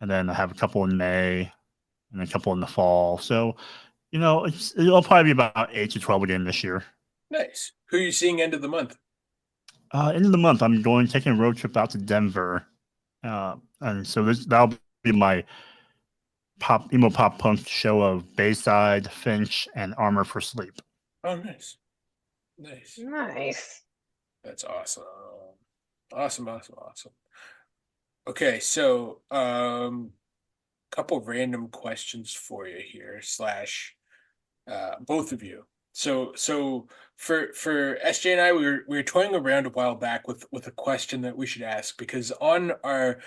and then I have a couple in May and a couple in the fall. So, it'll probably be about 8 to 12 again this year. Nice. Who are you seeing end of the month? End of the month, I'm taking a road trip out to Denver, and so that'll be my emo pop punk show of Bayside, Finch, and Armor for Sleep. Oh, nice. Nice. Nice. That's awesome. Awesome, awesome, awesome. Okay, so couple random questions for you here, slash both of you. So for SJ and I, we were toying around a while back with a question that we should ask, because on our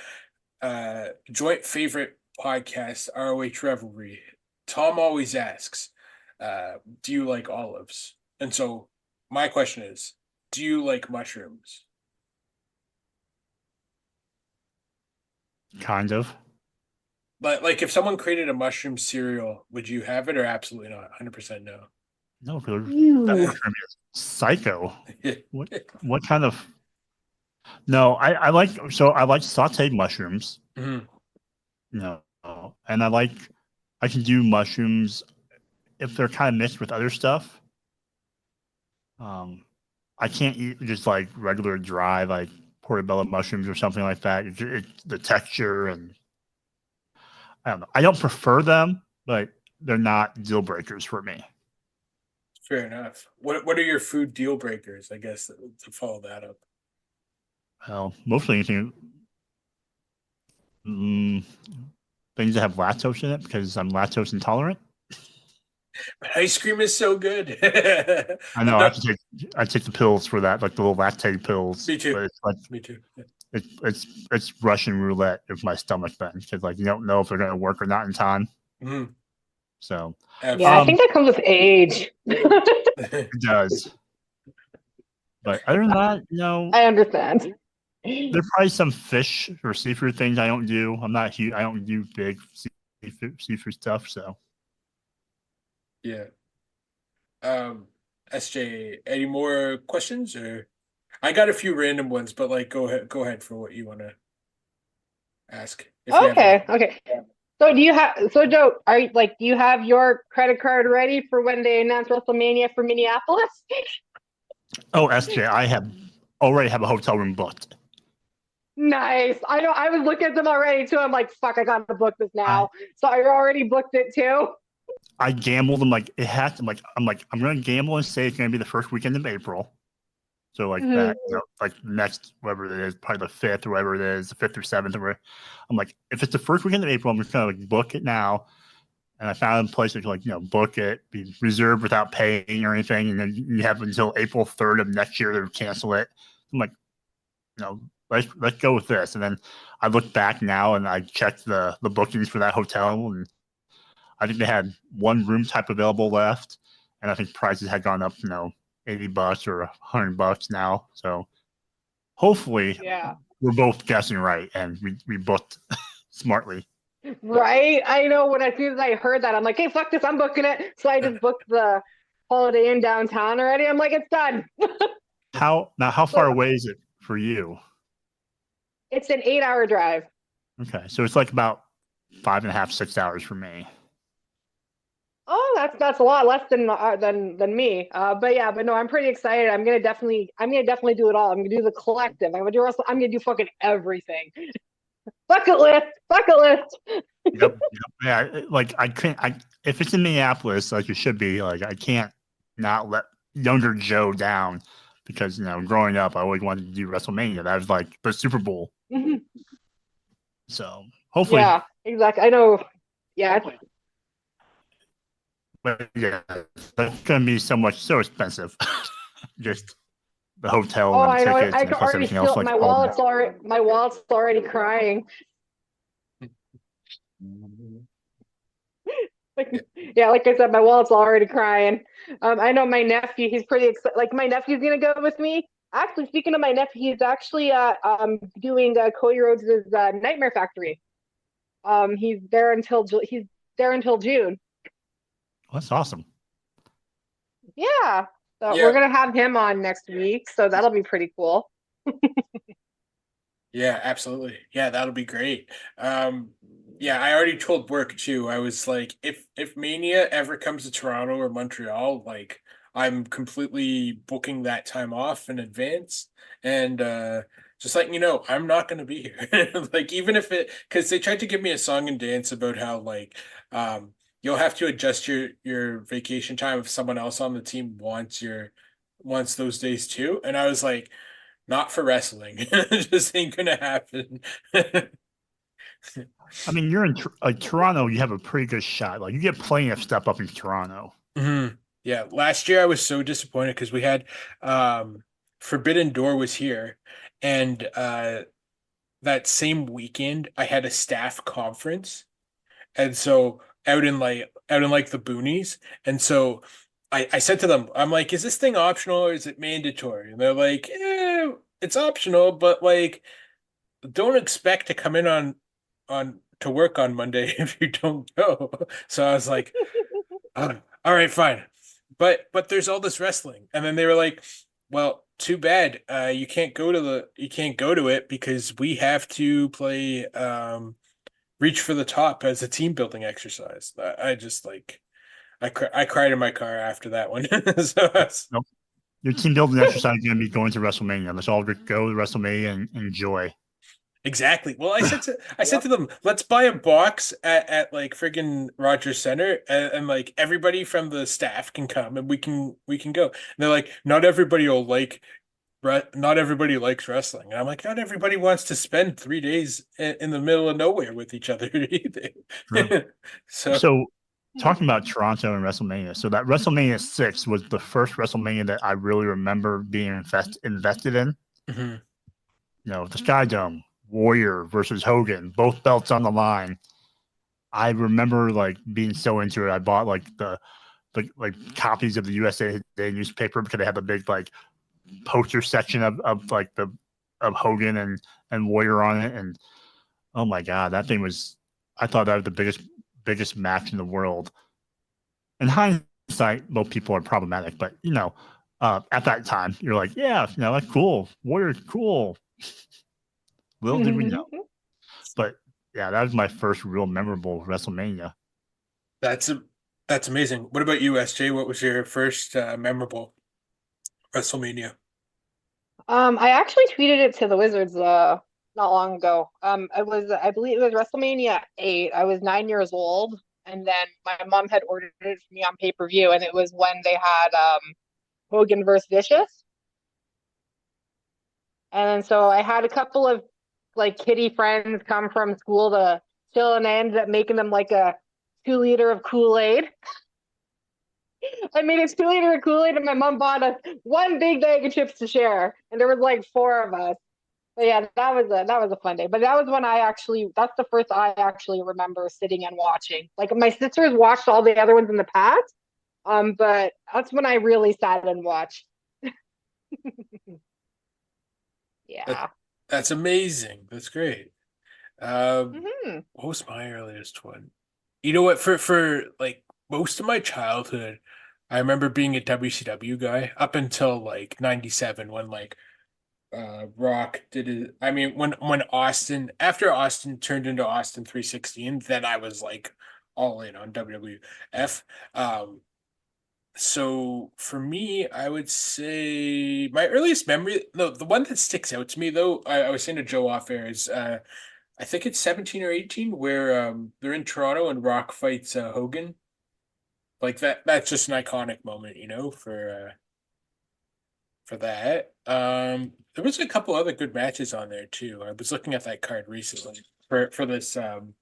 joint favorite podcast, ROH Revelry, Tom always asks, do you like olives? And so my question is, do you like mushrooms? Kind of. But like if someone created a mushroom cereal, would you have it or absolutely not? 100% no. No, because that Ew. mushroom is psycho. What kind of? No, I like sautéed mushrooms. Mhm. No, and I can do mushrooms if they're kind of mixed with other stuff. I can't eat just like regular dry like portobello mushrooms or something like that. The texture and I don't know. I don't prefer them, but they're not deal breakers for me. Fair enough. What are your food deal breakers? I guess to follow that up. Well, mostly anything, mm, things that have lactose in it because I'm lactose intolerant. But ice cream is so good. I know I take the pills for that, like the little lactate pills. Me too. But it's like Me too. Yeah. it's Russian roulette with my stomach then because like you don't know if they're gonna work or not in time. Mhm. So Yeah, I Absolutely. think that comes with age. it does. But other than that, I understand. there's probably some fish or seafood things I don't do. I'm not huge. I don't do big seafood stuff. So Yeah. Um, SJ, any more questions or I got a few random ones, but like go ahead for what you want to ask if you have any. Okay, okay. So do you have so Joe, are you like do you have your credit card ready for when they announce WrestleMania for Minneapolis? Oh, SJ, I have already have a hotel room booked. Nice. I know I was looking at them already too. I'm like, fuck, I gotta book this I now. So I already booked it too. I gambled. I'm like, it has to. I'm gonna gamble and say it's gonna be the first weekend of April. So like Mhm. that, like next whatever it is, probably the 5th or whatever it is, the 5th or 7th or whatever. I'm like, if it's the first weekend of April, I'm just gonna like book it now. And I found a place that like book it, be reserved without paying or anything, and then you have until April 3rd of next year to cancel it. I'm like, let's go with this. And then I look back now and I checked the bookings for that hotel, and I think they had one room type available left, and I think prices had gone up, $80 or $100 now. So hopefully Yeah. we're both guessing right and we booked smartly. Right? I know when as soon as I heard that, I'm like, hey, fuck this, I'm booking it. So I just booked the Holiday Inn downtown already. I'm like, it's done. How far So away is it for you? it's an 8 hour drive. Okay, so it's like about 5.5, 6 hours for me. Oh, that's a lot less than me. But yeah, but no, I'm pretty excited. I'm gonna definitely do it all. I'm gonna do the collective. I'm gonna do fucking everything. Bucket list. Yep. Yeah. Like I can't. If it's in Minneapolis, like it should be, like I can't not let younger Joe down because growing up, I always wanted to do WrestleMania. That was like the Super Bowl. Mhm. So hopefully, Yeah, exactly. I know. Yeah, but yeah, that's gonna be so expensive. Just the hotel oh, and the I know. tickets I and can plus already everything else. feel Like all the my wallet's already crying. Like, yeah, like I said, my wallet's already crying. I know my nephew. He's pretty excited. Like my nephew's gonna go with me. Actually, speaking of my nephew, he's actually doing Cody Rhodes' Nightmare Factory. He's there until June. That's awesome. Yeah, so we're Yeah, gonna have him on next week, so that'll be pretty cool. yeah, absolutely. Yeah, that'll be great. Yeah, I already told work too. I was like, if Mania ever comes to Toronto or Montreal, like I'm completely booking that time off in advance. And just letting you know, I'm not gonna be here. Like even if it because they tried to give me a song and dance about how like you'll have to adjust your vacation time if someone else on the team wants those days too. And I was like, not for wrestling. Just ain't gonna happen. I mean, you're in Toronto. You have a pretty good shot. Like you get plenty of stuff up in Toronto. Mhm. Yeah, last year I was so disappointed because we had Forbidden Door was here, and that same weekend I had a staff conference, and so out in like the boonies, and so I said to them, I'm like, is this thing optional or is it mandatory? And they're like, it's optional, but like don't expect to come in on to work on Monday if you don't go. So I was like, oh, all right, fine. But there's all this wrestling. And then they were like, well, too bad. You can't go to it because we have to play Reach for the Top as a team building exercise. I just like I cried in my car after that one. So that's Nope. Your team building exercise is going to be going to WrestleMania. Let's all go to WrestleMania and enjoy. exactly. Well, I said Yep. to them, let's buy a box at like friggin' Rogers Center and like everybody from the staff can come and we can go. And they're like, not everybody likes wrestling. And I'm like, not everybody wants to spend 3 days in the middle of nowhere with each other either. True. So So, talking about Toronto and WrestleMania, so that WrestleMania 6 was the first WrestleMania that I really remember being invested in. mhm. The Sky Dome, Warrior versus Hogan, both belts on the line. I remember like being so into it. I bought like the like copies of the USA Today newspaper because they had the big like poster section of like the of Hogan and Warrior on it. And oh my god, I thought that was the biggest match in the world. In hindsight, hindsight, both people are problematic, but at that time, you're like, yeah, that's cool. Warrior's cool. Little did we know. But yeah, that was my first real memorable WrestleMania. That's amazing. What about you, SJ? What was your first memorable WrestleMania? I actually tweeted it to the Wizards not long ago. I believe it was WrestleMania 8. I was 9 years old, and then my mom had ordered it for me on pay-per-view, and it was when they had Hogan versus Vicious. And so I had a couple of like kitty friends come from school to chill, and I ended up making them like a 2 liter of Kool-Aid. I made a 2 liter of Kool-Aid, and my mom bought us one big bag of chips to share, and there was like four of us. But yeah, that was a fun day. But that was when that's the first I actually remember sitting and watching. Like my sisters watched all the other ones in the past, but that's when I really sat and watched. Yeah. That's amazing. That's great. Um, Hmm. what was my earliest one? You know what? For like most of my childhood, I remember being a WCW guy up until like '97 when like Rock did it. I mean, when Austin after Austin turned into Austin 316, then I was like all in on WWF. So for me, I would say my earliest memory, no, the one that sticks out to me though, I was saying to Joe off air is I think it's 17 or 18 where they're in Toronto and Rock fights Hogan. Like that's just an iconic moment, for that. There was a couple other good matches on there too. I was looking at that card recently for this thing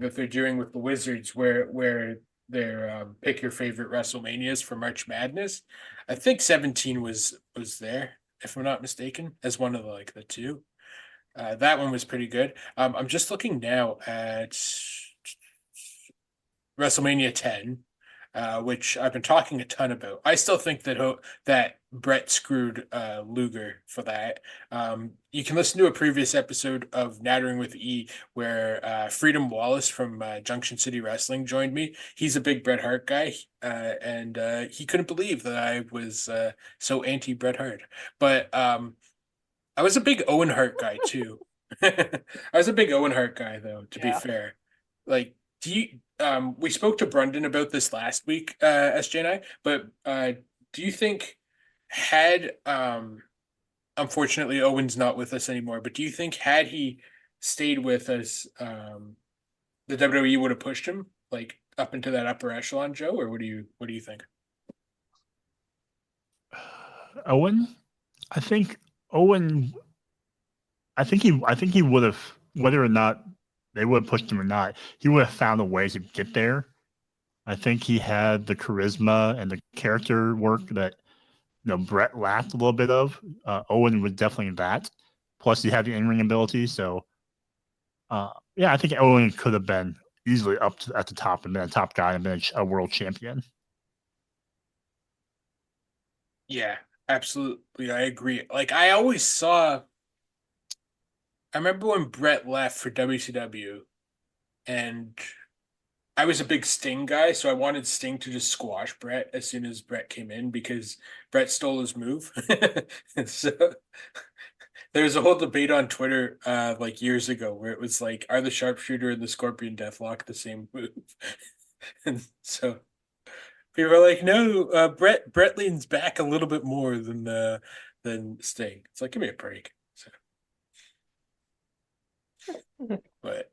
that they're doing with the Wizards where they're pick your favorite WrestleManias for March Madness. I think 17 was there, if I'm not mistaken, as one of the two. That one was pretty good. I'm just looking now at WrestleMania 10, which I've been talking a ton about. I still think that Brett screwed Luger for that. You can listen to a previous episode of Nattering with E where Freedom Wallace from Junction City Wrestling joined me. He's a big Bret Hart guy, and he couldn't believe that I was so anti Bret Hart. But I was a big Owen Hart guy too. I was a big Owen Hart guy though, to be Yeah. fair. Like, we spoke to Brendan about this last week, SJ and I, but do you think had unfortunately Owen's not with us anymore, but do you think had he stayed with us, the WWE would have pushed him like up into that upper echelon, Joe, or what do you think? Owen, I think Owen, I think he would have, whether or not they would have pushed him or not, he would have found a way to get there. I think he had the charisma and the character work that Brett lacked a little bit of. Owen was definitely that. Plus, he had the in-ring ability. So, yeah, I think Owen could have been easily at the top and been a top guy and been a world champion. Yeah, absolutely. I agree. Like I remember when Brett left for WCW and I was a big Sting guy, so I wanted Sting to just squash Brett as soon as Brett came in because Brett stole his move. So there was a whole debate on Twitter like years ago where it was like, are the sharpshooter and the scorpion deathlock the same move? And so people are like, no, Brett leans back a little bit more than Sting. It's like, give me a break. So, but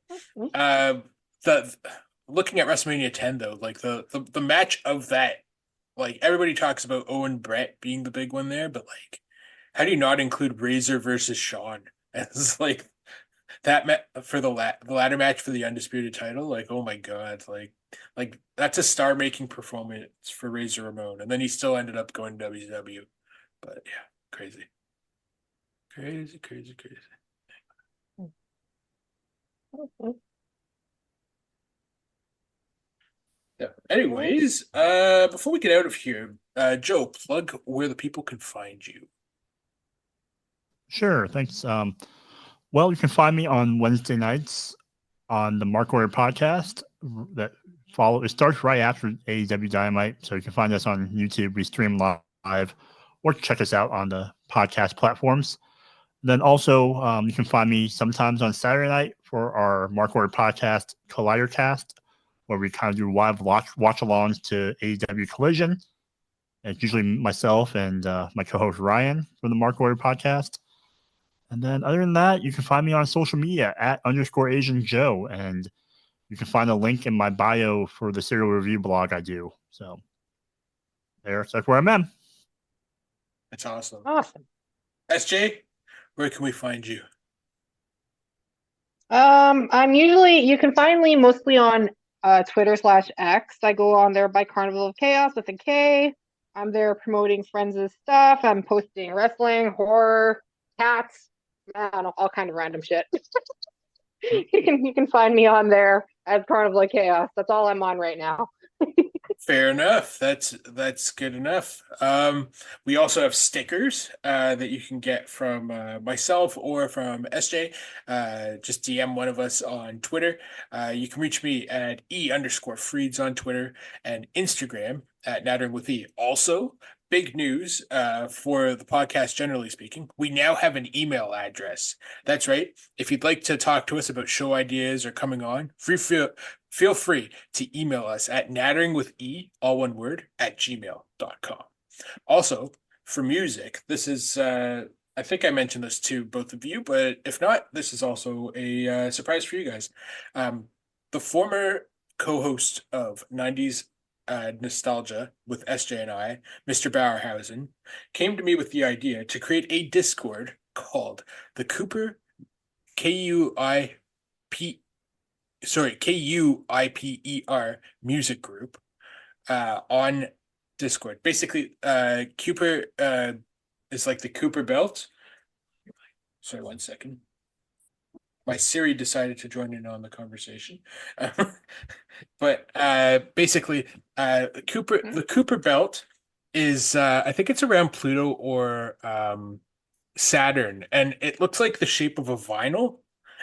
the looking at WrestleMania 10 though, like the match of that, like everybody talks about Owen Brett being the big one there, but like, how do you not include Razor versus Shawn as like for the ladder match for the undisputed title? Like, oh my God, like that's a star making performance for Razor Ramon, and then he still ended up going to WCW. But yeah, crazy, crazy, crazy, crazy. Yeah. Anyways, before we get out of here, Joe, plug where the people can find you. Sure, thanks. Well, you can find me on Wednesday nights on the Mark Order podcast that follow. It starts right after AEW Dynamite, so you can find us on YouTube. We stream live, or check us out on the podcast platforms. Then also, you can find me sometimes on Saturday night for our Mark Order podcast, Collider Cast, where we kind of do live watch-alongs to AEW Collision. It's usually myself and my co-host Ryan from the Mark Order podcast. And then other than that, you can find me on social media at _Asian Joe. And you can find a link in my bio for the serial review blog I do. So that's where I'm at. That's awesome. Awesome. SJ, where can we find you? You can find me mostly on Twitter/X. I go on there by Carnival of Chaos with a K. I'm there promoting Friends' stuff. I'm posting wrestling, horror, cats, all kind of random shit. You can find me on there as Carnival of Chaos. That's all I'm on right now. Fair enough. That's good enough. We also have stickers that you can get from myself or from SJ. Just DM one of us on Twitter. You can reach me at E_Freeds on Twitter and Instagram at Nattering with E. Also, big news for the podcast, generally speaking, we now have an email address. That's right. If you'd like to talk to us about show ideas or coming on, feel free to email us at natteringwithe, all one word, at gmail.com. Also, for music, this is, I think I mentioned this to both of you, but if not, this is also a surprise for you guys. The former co-host of 90s Nostalgia with SJ and I, Mr. Bauerhausen, came to me with the idea to create a Discord called the Cooper KUIPER music group on Discord. Basically, Cooper is like the Cooper belt. Sorry, 1 second. My Siri decided to join in on the conversation. But basically, the Cooper belt is I think it's around Pluto or Saturn, and it looks like the shape of a vinyl.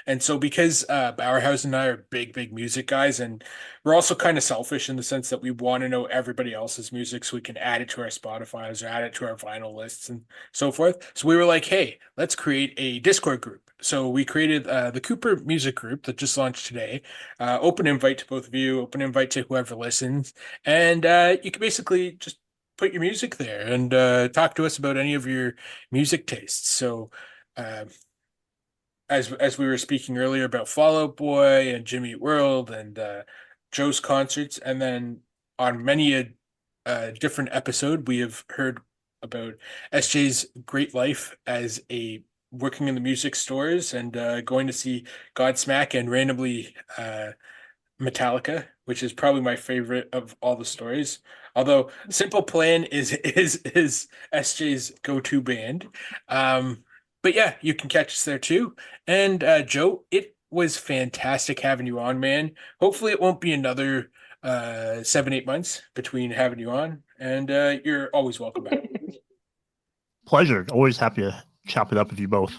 And so because Bauerhaus and I are big music guys, and we're also kind of selfish in the sense that we want to know everybody else's music so we can add it to our Spotify's or add it to our vinyl lists and so forth. So we were like, hey, let's create a Discord group. So we created the Cooper Music Group that just launched today. Open invite to both of you, open invite to whoever listens. And you can basically just put your music there and talk to us about any of your music tastes. So as we were speaking earlier about Fall Out Boy and Jimmy Eat World and Joe's concerts, and then on many a different episode, we have heard about SJ's great life as a working in the music stores and going to see Godsmack and randomly Metallica, which is probably my favorite of all the stories. Although Simple Plan is SJ's go-to band. But yeah, you can catch us there too. And Joe, it was fantastic having you on, man. Hopefully it won't be another 7-8 months between having you on. And you're always welcome back. Pleasure. Always happy to chop it up with you both.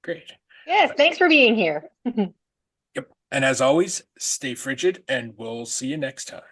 Great. Yes, thanks for being here. Yep. And as always, stay frigid, and we'll see you next time.